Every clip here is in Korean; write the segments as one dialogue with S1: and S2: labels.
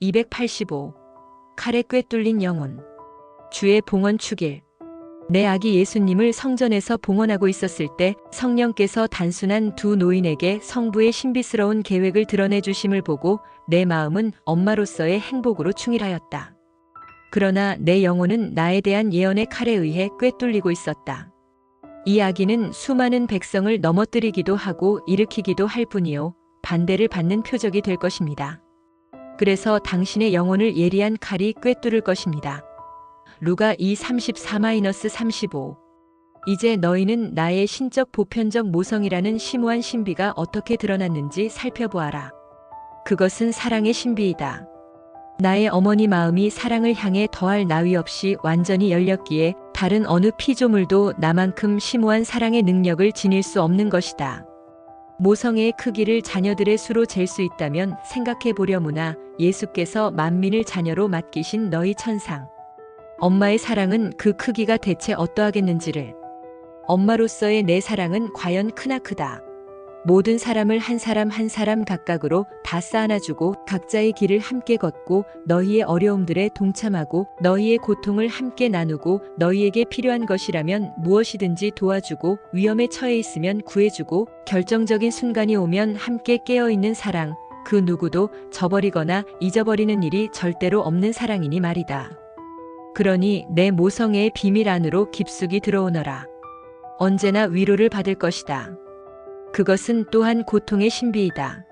S1: 285. 칼에 꿰뚫린 영혼. 주의 봉헌 축일. 내 아기 예수님을 성전에서 봉헌하고 있었을 때 성령께서 단순한 두 노인에게 성부의 신비스러운 계획을 드러내 주심을 보고 내 마음은 엄마로서의 행복으로 충일하였다. 그러나 내 영혼은 나에 대한 예언의 칼에 의해 꿰뚫리고 있었다. 이 아기는 수많은 백성을 넘어뜨리기도 하고 일으키기도 할 뿐이요, 반대를 받는 표적이 될 것입니다. 그래서 당신의 영혼을 예리한 칼이 꿰뚫을 것입니다. 루가 2:34-35. 이제 너희는 나의 신적 보편적 모성이라는 심오한 신비가 어떻게 드러났는지 살펴보아라. 그것은 사랑의 신비이다. 나의 어머니 마음이 사랑을 향해 더할 나위 없이 완전히 열렸기에 다른 어느 피조물도 나만큼 심오한 사랑의 능력을 지닐 수 없는 것이다. 모성애의 크기를 자녀들의 수로 잴 수 있다면 생각해 보려무나 예수께서 만민을 자녀로 맡기신 너희 천상. 엄마의 사랑은 그 크기가 대체 어떠하겠는지를. 엄마로서의 내 사랑은 과연 크나크다. 모든 사람을 한 사람 한 사람 각각으로 다 쌓아놔주고 각자의 길을 함께 걷고 너희의 어려움들에 동참하고 너희의 고통을 함께 나누고 너희에게 필요한 것이라면 무엇이든지 도와주고 위험에 처해 있으면 구해주고 결정적인 순간이 오면 함께 깨어있는 사랑, 그 누구도 저버리거나 잊어버리는 일이 절대로 없는 사랑이니 말이다. 그러니 내 모성애의 비밀 안으로 깊숙이 들어오너라. 언제나 위로를 받을 것이다. 그것은 또한 고통의 신비이다.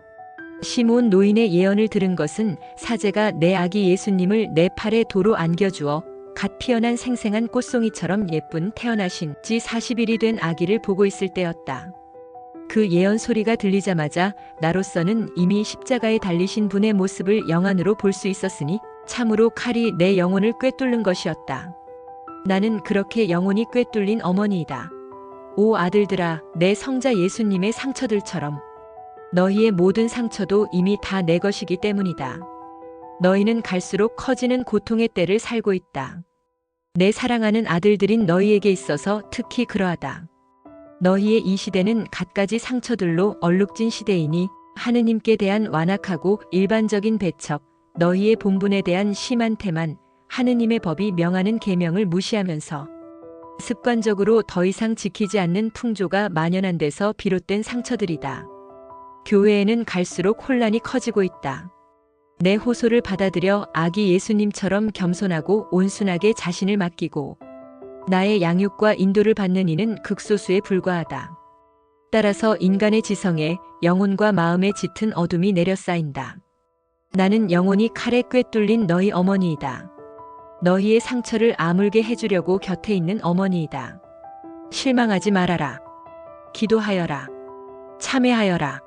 S1: 시므온 노인의 예언을 들은 것은 사제가 내 아기 예수님을 내 팔에 도로 안겨주어 갓 피어난 생생한 꽃송이처럼 예쁜 태어나신 지 40일이 된 아기를 보고 있을 때였다. 그 예언 소리가 들리자마자 나로서는 이미 십자가에 달리신 분의 모습을 영안으로 볼 수 있었으니 참으로 칼이 내 영혼을 꿰뚫는 것이었다. 나는 그렇게 영혼이 꿰뚫린 어머니이다. 오 아들들아, 내 성자 예수님의 상처들처럼 너희의 모든 상처도 이미 다 내 것이기 때문이다. 너희는 갈수록 커지는 고통의 때를 살고 있다. 내 사랑하는 아들들인 너희에게 있어서 특히 그러하다. 너희의 이 시대는 갖가지 상처들로 얼룩진 시대이니 하느님께 대한 완악하고 일반적인 배척, 너희의 본분에 대한 심한 태만, 하느님의 법이 명하는 계명을 무시하면서 습관적으로 더 이상 지키지 않는 풍조가 만연한 데서 비롯된 상처들이다. 교회에는 갈수록 혼란이 커지고 있다. 내 호소를 받아들여 아기 예수님처럼 겸손하고 온순하게 자신을 맡기고 나의 양육과 인도를 받는 이는 극소수에 불과하다. 따라서 인간의 지성에 영혼과 마음에 짙은 어둠이 내려쌓인다. 나는 영혼이 칼에 꿰뚫린 너희 어머니이다. 너희의 상처를 아물게 해주려고 곁에 있는 어머니이다. 실망하지 말아라. 기도하여라. 참회하여라.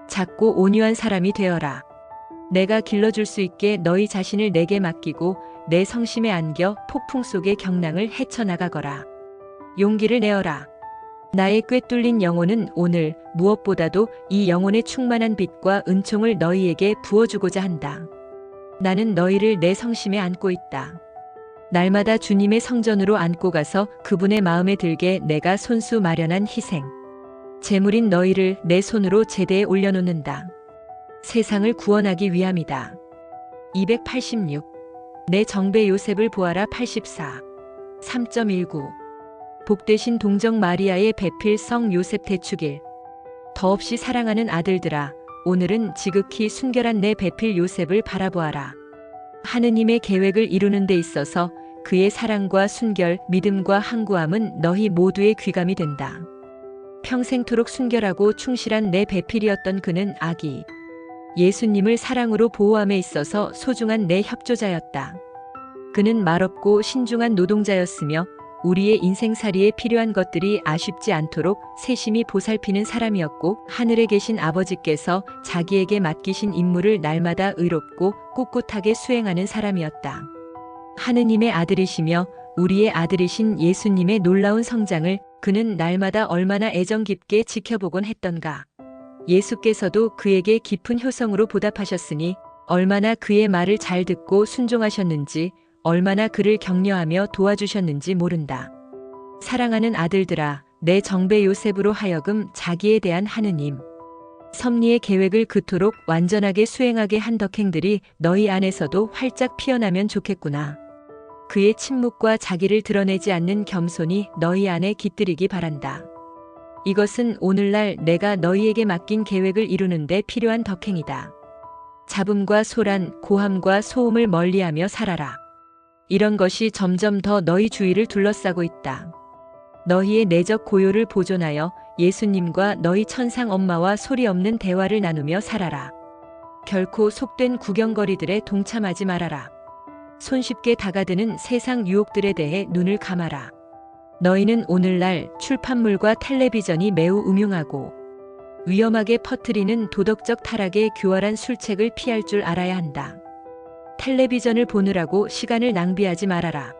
S1: 작고 온유한 사람이 되어라. 내가 길러줄 수 있게 너희 자신을 내게 맡기고 내 성심에 안겨 폭풍 속의 경랑을 헤쳐나가거라. 용기를 내어라. 나의 꿰뚫린 영혼은 오늘 무엇보다도 이 영혼의 충만한 빛과 은총을 너희에게 부어주고자 한다. 나는 너희를 내 성심에 안고 있다. 날마다 주님의 성전으로 안고 가서 그분의 마음에 들게 내가 손수 마련한 희생, 제물인 너희를 내 손으로 제대에 올려놓는다. 세상을 구원하기 위함이다. 286. 내 정배 요셉을 보아라 84. 3.19. 복되신 동정 마리아의 배필 성 요셉 대축일. 더없이 사랑하는 아들들아, 오늘은 지극히 순결한 내 배필 요셉을 바라보아라. 하느님의 계획을 이루는 데 있어서 그의 사랑과 순결, 믿음과 항구함은 너희 모두의 귀감이 된다. 평생토록 순결하고 충실한 내 배필이었던 그는 아기 예수님을 사랑으로 보호함에 있어서 소중한 내 협조자였다. 그는 말없고 신중한 노동자였으며 우리의 인생살이에 필요한 것들이 아쉽지 않도록 세심히 보살피는 사람이었고 하늘에 계신 아버지께서 자기에게 맡기신 임무를 날마다 의롭고 꿋꿋하게 수행하는 사람이었다. 하느님의 아들이시며 우리의 아들이신 예수님의 놀라운 성장을 그는 날마다 얼마나 애정 깊게 지켜보곤 했던가. 예수께서도 그에게 깊은 효성으로 보답하셨으니 얼마나 그의 말을 잘 듣고 순종하셨는지, 얼마나 그를 격려하며 도와주셨는지 모른다. 사랑하는 아들들아, 내 정배 요셉으로 하여금 자기에 대한 하느님, 섭리의 계획을 그토록 완전하게 수행하게 한 덕행들이 너희 안에서도 활짝 피어나면 좋겠구나. 그의 침묵과 자기를 드러내지 않는 겸손이 너희 안에 깃들이기 바란다. 이것은 오늘날 내가 너희에게 맡긴 계획을 이루는 데 필요한 덕행이다. 잡음과 소란, 고함과 소음을 멀리하며 살아라. 이런 것이 점점 더 너희 주위를 둘러싸고 있다. 너희의 내적 고요를 보존하여 예수님과 너희 천상 엄마와 소리 없는 대화를 나누며 살아라. 결코 속된 구경거리들에 동참하지 말아라. 손쉽게 다가드는 세상 유혹들에 대해 눈을 감아라. 너희는 오늘날 출판물과 텔레비전이 매우 음흉하고 위험하게 퍼뜨리는 도덕적 타락의 교활한 술책을 피할 줄 알아야 한다. 텔레비전을 보느라고 시간을 낭비하지 말아라.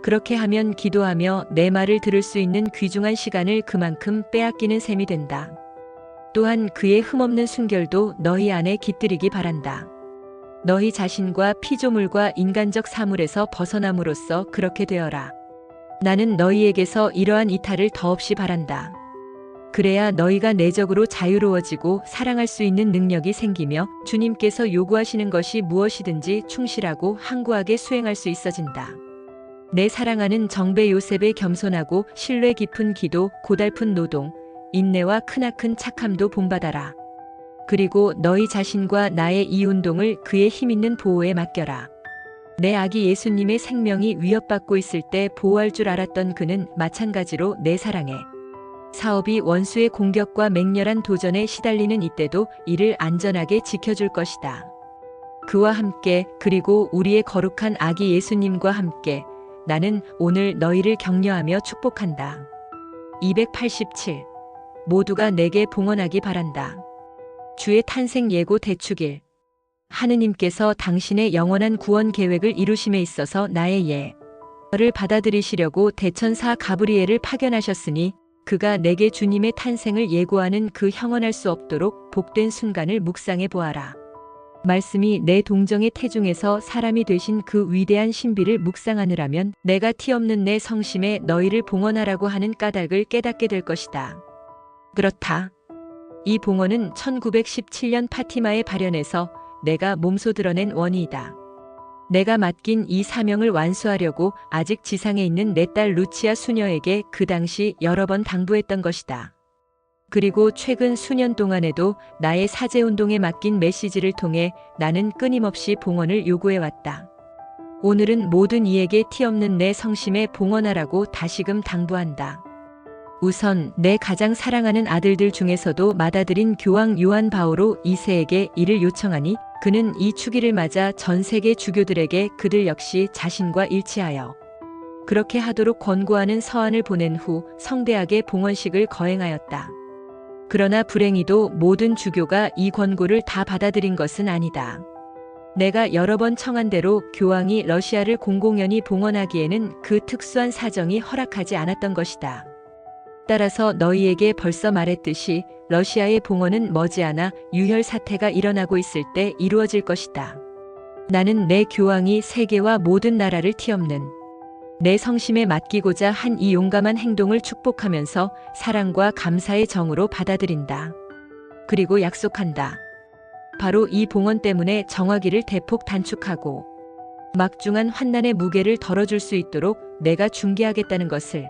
S1: 그렇게 하면 기도하며 내 말을 들을 수 있는 귀중한 시간을 그만큼 빼앗기는 셈이 된다. 또한 그의 흠없는 순결도 너희 안에 깃들이기 바란다. 너희 자신과 피조물과 인간적 사물에서 벗어남으로써 그렇게 되어라. 나는 너희에게서 이러한 이탈을 더없이 바란다. 그래야 너희가 내적으로 자유로워지고 사랑할 수 있는 능력이 생기며 주님께서 요구하시는 것이 무엇이든지 충실하고 항구하게 수행할 수 있어진다. 내 사랑하는 정배 요셉의 겸손하고 신뢰 깊은 기도, 고달픈 노동, 인내와 크나큰 착함도 본받아라. 그리고 너희 자신과 나의 이 운동을 그의 힘있는 보호에 맡겨라. 내 아기 예수님의 생명이 위협받고 있을 때 보호할 줄 알았던 그는 마찬가지로 내 사랑에 사업이 원수의 공격과 맹렬한 도전에 시달리는 이때도 이를 안전하게 지켜줄 것이다. 그와 함께 그리고 우리의 거룩한 아기 예수님과 함께 나는 오늘 너희를 격려하며 축복한다. 287. 모두가 내게 봉헌하기 바란다. 주의 탄생 예고 대축일. 하느님께서 당신의 영원한 구원 계획을 이루심에 있어서 나의 예를 받아들이시려고 대천사 가브리엘을 파견하셨으니 그가 내게 주님의 탄생을 예고하는 그 형언할 수 없도록 복된 순간을 묵상해 보아라. 말씀이 내 동정의 태중에서 사람이 되신 그 위대한 신비를 묵상하느라면 내가 티없는 내 성심에 너희를 봉헌하라고 하는 까닭을 깨닫게 될 것이다. 그렇다. 이 봉헌은 1917년 파티마의 발현에서 내가 몸소 드러낸 원의이다. 내가 맡긴 이 사명을 완수하려고 아직 지상에 있는 내 딸 루치아 수녀에게 그 당시 여러 번 당부했던 것이다. 그리고 최근 수년 동안에도 나의 사제운동에 맡긴 메시지를 통해 나는 끊임없이 봉헌을 요구해왔다. 오늘은 모든 이에게 티없는 내 성심에 봉헌하라고 다시금 당부한다. 우선 내 가장 사랑하는 아들들 중에서도 맏아들인 교황 요한 바오로 2세에게 이를 요청하니 그는 이 주기를 맞아 전 세계 주교들에게 그들 역시 자신과 일치하여 그렇게 하도록 권고하는 서한을 보낸 후 성대하게 봉헌식을 거행하였다. 그러나 불행히도 모든 주교가 이 권고를 다 받아들인 것은 아니다. 내가 여러 번 청한 대로 교황이 러시아를 공공연히 봉헌하기에는 그 특수한 사정이 허락하지 않았던 것이다. 따라서 너희에게 벌써 말했듯이 러시아의 봉헌은 머지않아 유혈 사태가 일어나고 있을 때 이루어질 것이다. 나는 내 교황이 세계와 모든 나라를 티없는 내 성심에 맡기고자 한 이 용감한 행동을 축복하면서 사랑과 감사의 정으로 받아들인다. 그리고 약속한다. 바로 이 봉헌 때문에 정화기를 대폭 단축하고 막중한 환난의 무게를 덜어줄 수 있도록 내가 중개하겠다는 것을.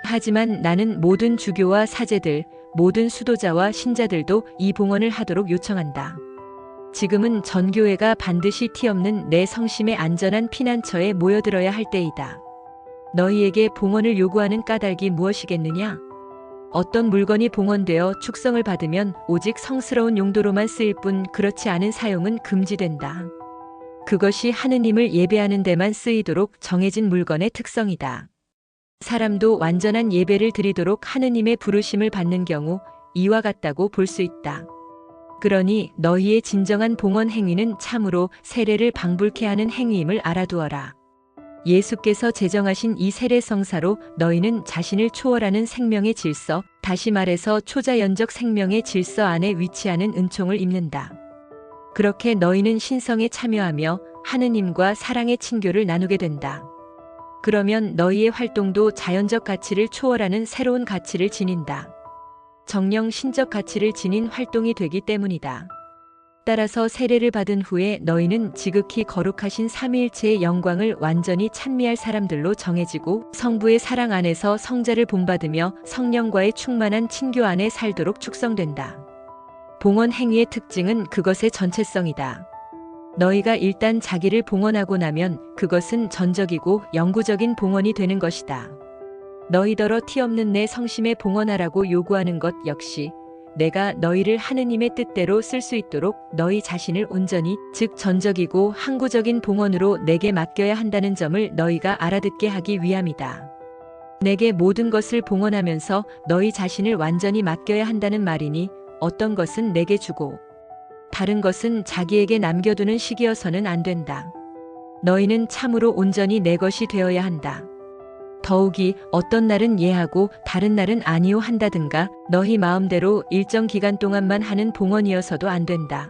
S1: 하지만 나는 모든 주교와 사제들, 모든 수도자와 신자들도 이 봉헌을 하도록 요청한다. 지금은 전교회가 반드시 티없는 내 성심의 안전한 피난처에 모여들어야 할 때이다. 너희에게 봉헌을 요구하는 까닭이 무엇이겠느냐? 어떤 물건이 봉헌되어 축성을 받으면 오직 성스러운 용도로만 쓰일 뿐 그렇지 않은 사용은 금지된다. 그것이 하느님을 예배하는 데만 쓰이도록 정해진 물건의 특성이다. 사람도 완전한 예배를 드리도록 하느님의 부르심을 받는 경우 이와 같다고 볼 수 있다. 그러니 너희의 진정한 봉헌 행위는 참으로 세례를 방불케 하는 행위임을 알아두어라. 예수께서 제정하신 이 세례 성사로 너희는 자신을 초월하는 생명의 질서, 다시 말해서 초자연적 생명의 질서 안에 위치하는 은총을 입는다. 그렇게 너희는 신성에 참여하며 하느님과 사랑의 친교를 나누게 된다. 그러면 너희의 활동도 자연적 가치를 초월하는 새로운 가치를 지닌다. 정령 신적 가치를 지닌 활동이 되기 때문이다. 따라서 세례를 받은 후에 너희는 지극히 거룩하신 삼위일체의 영광을 완전히 찬미할 사람들로 정해지고 성부의 사랑 안에서 성자를 본받으며 성령과의 충만한 친교 안에 살도록 축성된다. 봉헌 행위의 특징은 그것의 전체성이다. 너희가 일단 자기를 봉헌하고 나면 그것은 전적이고 영구적인 봉헌이 되는 것이다. 너희더러 티없는 내 성심에 봉헌하라고 요구하는 것 역시 내가 너희를 하느님의 뜻대로 쓸 수 있도록 너희 자신을 온전히, 즉 전적이고 항구적인 봉헌으로 내게 맡겨야 한다는 점을 너희가 알아듣게 하기 위함이다. 내게 모든 것을 봉헌하면서 너희 자신을 완전히 맡겨야 한다는 말이니 어떤 것은 내게 주고 다른 것은 자기에게 남겨두는 식이어서는 안 된다. 너희는 참으로 온전히 내 것이 되어야 한다. 더욱이 어떤 날은 예하고 다른 날은 아니오 한다든가 너희 마음대로 일정 기간 동안만 하는 봉헌이어서도 안 된다.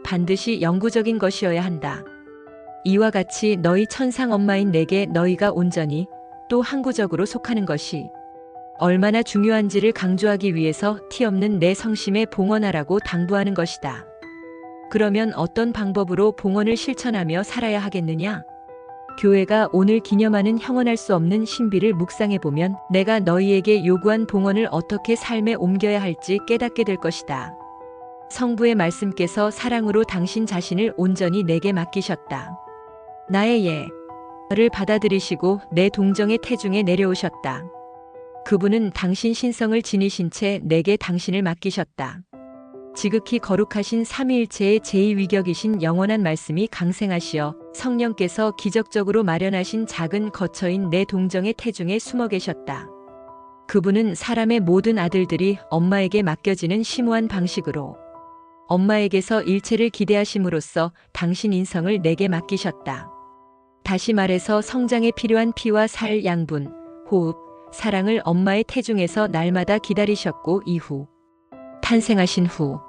S1: 반드시 영구적인 것이어야 한다. 이와 같이 너희 천상 엄마인 내게 너희가 온전히 또 항구적으로 속하는 것이 얼마나 중요한지를 강조하기 위해서 티없는 내 성심에 봉헌하라고 당부하는 것이다. 그러면 어떤 방법으로 봉헌을 실천하며 살아야 하겠느냐? 교회가 오늘 기념하는 형언할 수 없는 신비를 묵상해보면 내가 너희에게 요구한 봉헌을 어떻게 삶에 옮겨야 할지 깨닫게 될 것이다. 성부의 말씀께서 사랑으로 당신 자신을 온전히 내게 맡기셨다. 나의 예를 받아들이시고 내 동정의 태중에 내려오셨다. 그분은 당신 신성을 지니신 채 내게 당신을 맡기셨다. 지극히 거룩하신 삼위일체의 제2위격이신 영원한 말씀이 강생하시어 성령께서 기적적으로 마련하신 작은 거처인 내 동정의 태중에 숨어 계셨다. 그분은 사람의 모든 아들들이 엄마에게 맡겨지는 심오한 방식으로 엄마에게서 일체를 기대하심으로써 당신 인성을 내게 맡기셨다. 다시 말해서 성장에 필요한 피와 살, 양분, 호흡, 사랑을 엄마의 태중에서 날마다 기다리셨고 이후 탄생하신 후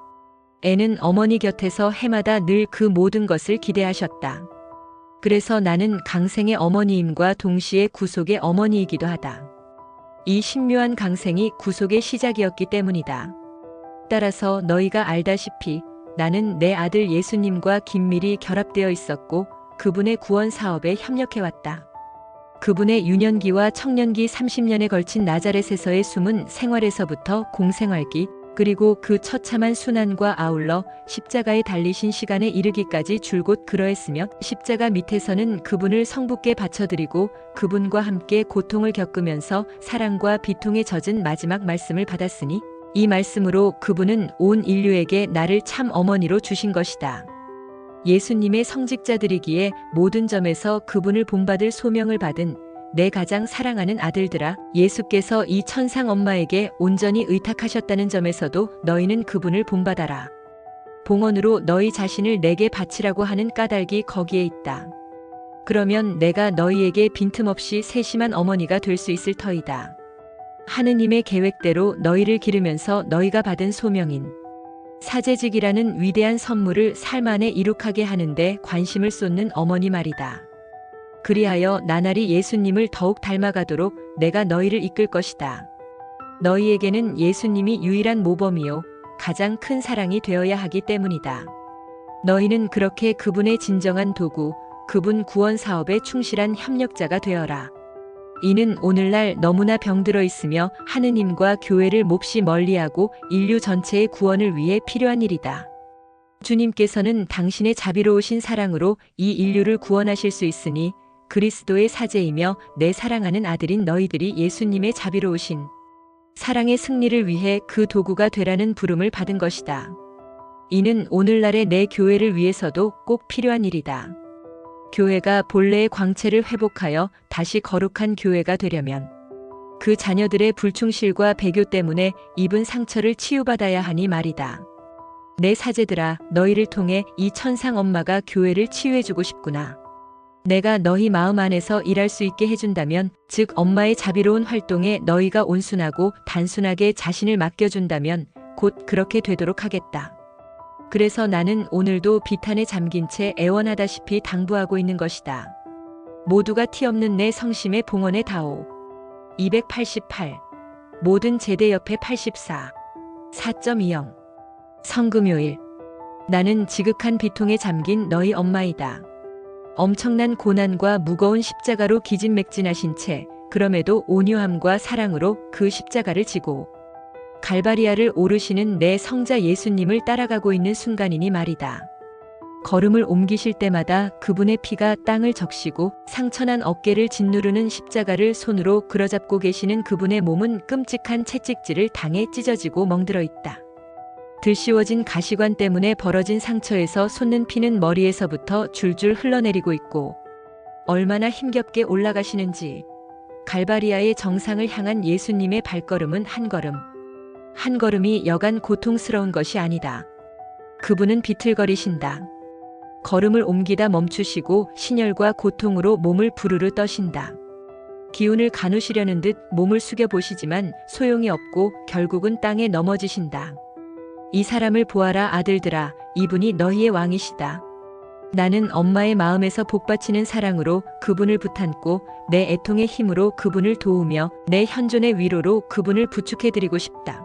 S1: 애는 어머니 곁에서 해마다 늘 그 모든 것을 기대하셨다. 그래서 나는 강생의 어머니임과 동시에 구속의 어머니이기도 하다. 이 신묘한 강생이 구속의 시작이었기 때문이다. 따라서 너희가 알다시피 나는 내 아들 예수님과 긴밀히 결합되어 있었고 그분의 구원 사업에 협력해왔다. 그분의 유년기와 청년기 30년에 걸친 나자렛에서의 숨은 생활에서부터 공생활기, 그리고 그 처참한 순환과 아울러 십자가에 달리신 시간에 이르기까지 줄곧 그러했으며 십자가 밑에서는 그분을 성부께 바쳐드리고 그분과 함께 고통을 겪으면서 사랑과 비통에 젖은 마지막 말씀을 받았으니 이 말씀으로 그분은 온 인류에게 나를 참 어머니로 주신 것이다. 예수님의 성직자들이기에 모든 점에서 그분을 본받을 소명을 받은 내 가장 사랑하는 아들들아, 예수께서 이 천상 엄마에게 온전히 의탁하셨다는 점에서도 너희는 그분을 본받아라. 봉헌으로 너희 자신을 내게 바치라고 하는 까닭이 거기에 있다. 그러면 내가 너희에게 빈틈없이 세심한 어머니가 될 수 있을 터이다. 하느님의 계획대로 너희를 기르면서 너희가 받은 소명인 사제직이라는 위대한 선물을 삶 안에 이룩하게 하는데 관심을 쏟는 어머니 말이다. 그리하여 나날이 예수님을 더욱 닮아가도록 내가 너희를 이끌 것이다. 너희에게는 예수님이 유일한 모범이요 가장 큰 사랑이 되어야 하기 때문이다. 너희는 그렇게 그분의 진정한 도구, 그분 구원 사업에 충실한 협력자가 되어라. 이는 오늘날 너무나 병들어 있으며 하느님과 교회를 몹시 멀리하고 인류 전체의 구원을 위해 필요한 일이다. 주님께서는 당신의 자비로우신 사랑으로 이 인류를 구원하실 수 있으니 그리스도의 사제이며 내 사랑하는 아들인 너희들이 예수님의 자비로우신 사랑의 승리를 위해 그 도구가 되라는 부름을 받은 것이다. 이는 오늘날의 내 교회를 위해서도 꼭 필요한 일이다. 교회가 본래의 광채를 회복하여 다시 거룩한 교회가 되려면 그 자녀들의 불충실과 배교 때문에 입은 상처를 치유받아야 하니 말이다. 내 사제들아, 너희를 통해 이 천상 엄마가 교회를 치유해주고 싶구나. 내가 너희 마음 안에서 일할 수 있게 해준다면, 즉 엄마의 자비로운 활동에 너희가 온순하고 단순하게 자신을 맡겨준다면 곧 그렇게 되도록 하겠다. 그래서 나는 오늘도 비탄에 잠긴 채 애원하다시피 당부하고 있는 것이다. 모두가 티없는 내 성심의 봉헌에 다오. 288. 모든 제대 옆에 84. 4.20 성금요일. 나는 지극한 비통에 잠긴 너희 엄마이다. 엄청난 고난과 무거운 십자가로 기진맥진하신 채 그럼에도 온유함과 사랑으로 그 십자가를 지고 갈바리아를 오르시는 내 성자 예수님을 따라가고 있는 순간이니 말이다. 걸음을 옮기실 때마다 그분의 피가 땅을 적시고 상처난 어깨를 짓누르는 십자가를 손으로 그려잡고 계시는 그분의 몸은 끔찍한 채찍질을 당해 찢어지고 멍들어 있다. 들씌워진 가시관 때문에 벌어진 상처에서 솟는 피는 머리에서부터 줄줄 흘러내리고 있고 얼마나 힘겹게 올라가시는지. 갈바리아의 정상을 향한 예수님의 발걸음은 한 걸음. 한 걸음이 여간 고통스러운 것이 아니다. 그분은 비틀거리신다. 걸음을 옮기다 멈추시고 신열과 고통으로 몸을 부르르 떠신다. 기운을 가누시려는 듯 몸을 숙여 보시지만 소용이 없고 결국은 땅에 넘어지신다. 이 사람을 보아라 아들들아, 이분이 너희의 왕이시다. 나는 엄마의 마음에서 복받치는 사랑으로 그분을 붙안고 내 애통의 힘으로 그분을 도우며 내 현존의 위로로 그분을 부축해드리고 싶다.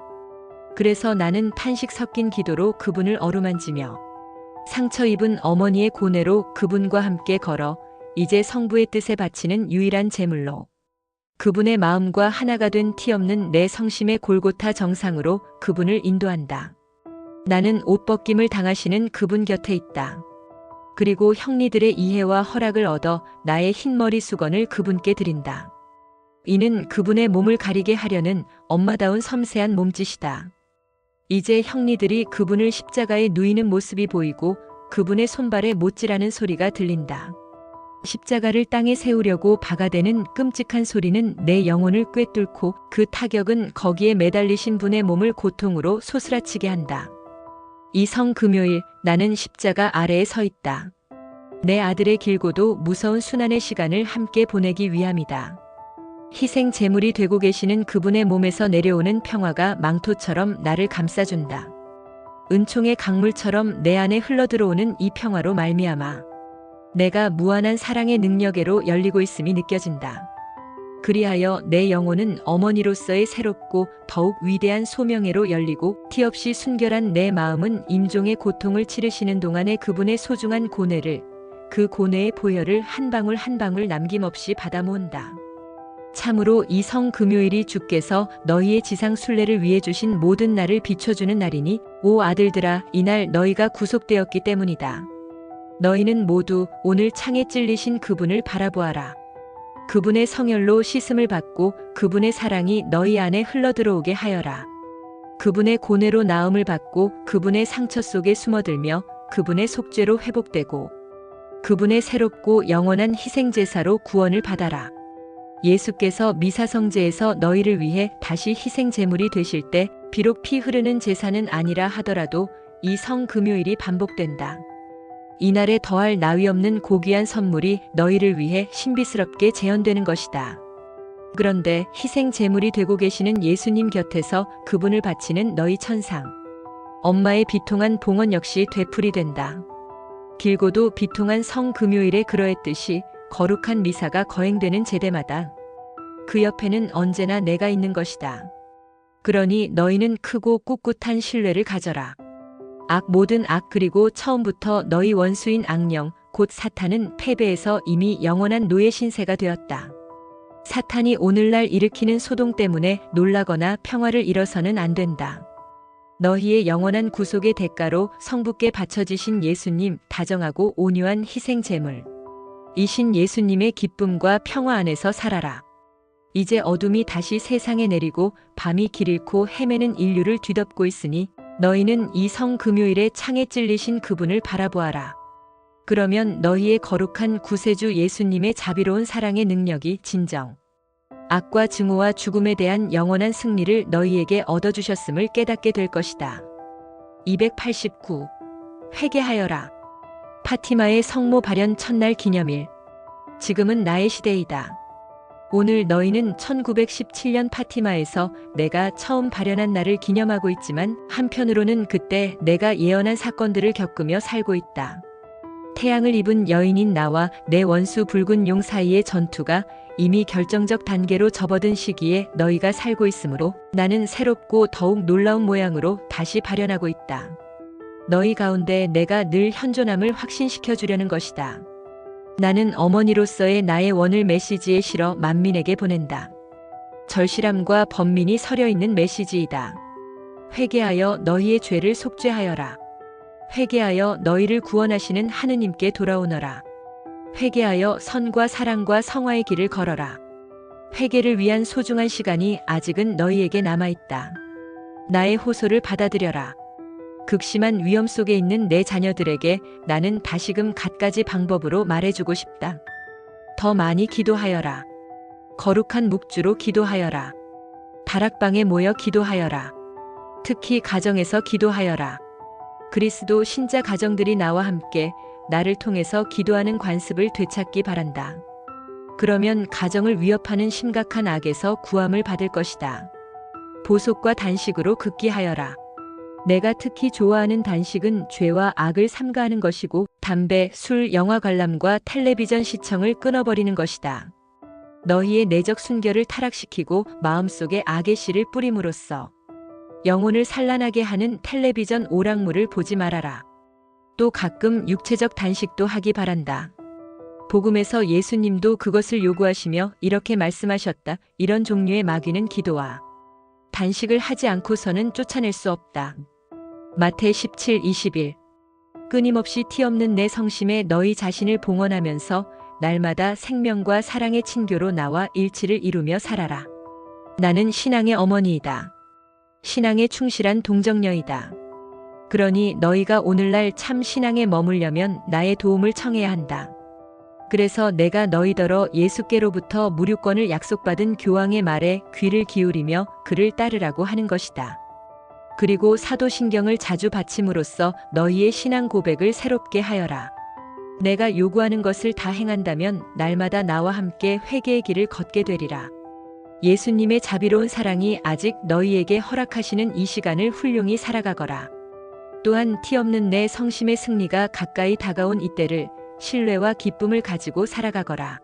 S1: 그래서 나는 탄식 섞인 기도로 그분을 어루만지며 상처 입은 어머니의 고뇌로 그분과 함께 걸어 이제 성부의 뜻에 바치는 유일한 제물로 그분의 마음과 하나가 된 티 없는 내 성심의 골고타 정상으로 그분을 인도한다. 나는 옷 벗김을 당하시는 그분 곁에 있다. 그리고 형리들의 이해와 허락을 얻어 나의 흰머리 수건을 그분께 드린다. 이는 그분의 몸을 가리게 하려는 엄마다운 섬세한 몸짓이다. 이제 형리들이 그분을 십자가에 누이는 모습이 보이고 그분의 손발에 못질하는 소리가 들린다. 십자가를 땅에 세우려고 박아대는 끔찍한 소리는 내 영혼을 꿰뚫고 그 타격은 거기에 매달리신 분의 몸을 고통으로 소스라치게 한다. 이 성금요일 나는 십자가 아래에 서 있다. 내 아들의 길고도 무서운 순환의 시간을 함께 보내기 위함이다. 희생 제물이 되고 계시는 그분의 몸에서 내려오는 평화가 망토처럼 나를 감싸준다. 은총의 강물처럼 내 안에 흘러들어오는 이 평화로 말미암아 내가 무한한 사랑의 능력으로 열리고 있음이 느껴진다. 그리하여 내 영혼은 어머니로서의 새롭고 더욱 위대한 소명회로 열리고 티 없이 순결한 내 마음은 임종의 고통을 치르시는 동안의 그분의 소중한 고뇌를, 그 고뇌의 보혈을 한 방울 한 방울 남김없이 받아 모은다. 참으로 이 성금요일이 주께서 너희의 지상 순례를 위해 주신 모든 날을 비춰주는 날이니 오 아들들아, 이날 너희가 구속되었기 때문이다. 너희는 모두 오늘 창에 찔리신 그분을 바라보아라. 그분의 성혈로 씻음을 받고 그분의 사랑이 너희 안에 흘러들어오게 하여라. 그분의 고뇌로 나음을 받고 그분의 상처 속에 숨어들며 그분의 속죄로 회복되고 그분의 새롭고 영원한 희생제사로 구원을 받아라. 예수께서 미사성제에서 너희를 위해 다시 희생제물이 되실 때 비록 피 흐르는 제사는 아니라 하더라도 이 성금요일이 반복된다. 이날에 더할 나위 없는 고귀한 선물이 너희를 위해 신비스럽게 재현되는 것이다. 그런데 희생 제물이 되고 계시는 예수님 곁에서 그분을 바치는 너희 천상, 엄마의 비통한 봉헌 역시 되풀이 된다. 길고도 비통한 성금요일에 그러했듯이 거룩한 미사가 거행되는 제대마다 그 옆에는 언제나 내가 있는 것이다. 그러니 너희는 크고 꿋꿋한 신뢰를 가져라. 모든 악 그리고 처음부터 너희 원수인 악령 곧 사탄은 패배해서 이미 영원한 노예 신세가 되었다. 사탄이 오늘날 일으키는 소동 때문에 놀라거나 평화를 잃어서는 안 된다. 너희의 영원한 구속의 대가로 성부께 바쳐지신 예수님 다정하고 온유한 희생 제물 이신 예수님의 기쁨과 평화 안에서 살아라. 이제 어둠이 다시 세상에 내리고 밤이 길 잃고 헤매는 인류를 뒤덮고 있으니 너희는 이 성금요일에 창에 찔리신 그분을 바라보아라. 그러면 너희의 거룩한 구세주 예수님의 자비로운 사랑의 능력이 진정 악과 증오와 죽음에 대한 영원한 승리를 너희에게 얻어주셨음을 깨닫게 될 것이다. 289. 회개하여라. 파티마의 성모 발현 첫날 기념일. 지금은 나의 시대이다. 오늘 너희는 1917년 파티마에서 내가 처음 발현한 날을 기념하고 있지만 한편으로는 그때 내가 예언한 사건들을 겪으며 살고 있다. 태양을 입은 여인인 나와 내 원수 붉은 용 사이의 전투가 이미 결정적 단계로 접어든 시기에 너희가 살고 있으므로 나는 새롭고 더욱 놀라운 모양으로 다시 발현하고 있다. 너희 가운데 내가 늘 현존함을 확신시켜 주려는 것이다. 나는 어머니로서의 나의 원을 메시지에 실어 만민에게 보낸다. 절실함과 번민이 서려 있는 메시지이다. 회개하여 너희의 죄를 속죄하여라. 회개하여 너희를 구원하시는 하느님께 돌아오너라. 회개하여 선과 사랑과 성화의 길을 걸어라. 회개를 위한 소중한 시간이 아직은 너희에게 남아있다. 나의 호소를 받아들여라. 극심한 위험 속에 있는 내 자녀들에게 나는 다시금 갖가지 방법으로 말해주고 싶다. 더 많이 기도하여라. 거룩한 묵주로 기도하여라. 다락방에 모여 기도하여라. 특히 가정에서 기도하여라. 그리스도 신자 가정들이 나와 함께 나를 통해서 기도하는 관습을 되찾기 바란다. 그러면 가정을 위협하는 심각한 악에서 구함을 받을 것이다. 보속과 단식으로 극기하여라. 내가 특히 좋아하는 단식은 죄와 악을 삼가하는 것이고 담배, 술, 영화 관람과 텔레비전 시청을 끊어버리는 것이다. 너희의 내적 순결을 타락시키고 마음속에 악의 씨를 뿌림으로써 영혼을 산란하게 하는 텔레비전 오락물을 보지 말아라. 또 가끔 육체적 단식도 하기 바란다. 복음에서 예수님도 그것을 요구하시며 이렇게 말씀하셨다. 이런 종류의 마귀는 기도와 단식을 하지 않고서는 쫓아낼 수 없다. 마태 17:21 끊임없이 티없는 내 성심에 너희 자신을 봉헌하면서 날마다 생명과 사랑의 친교로 나와 일치를 이루며 살아라. 나는 신앙의 어머니이다. 신앙에 충실한 동정녀이다. 그러니 너희가 오늘날 참 신앙에 머물려면 나의 도움을 청해야 한다. 그래서 내가 너희더러 예수께로부터 무류권을 약속받은 교황의 말에 귀를 기울이며 그를 따르라고 하는 것이다. 그리고 사도신경을 자주 바침으로써 너희의 신앙 고백을 새롭게 하여라. 내가 요구하는 것을 다 행한다면 날마다 나와 함께 회개의 길을 걷게 되리라. 예수님의 자비로운 사랑이 아직 너희에게 허락하시는 이 시간을 훌륭히 살아가거라. 또한 티없는 내 성심의 승리가 가까이 다가온 이때를 신뢰와 기쁨을 가지고 살아가거라.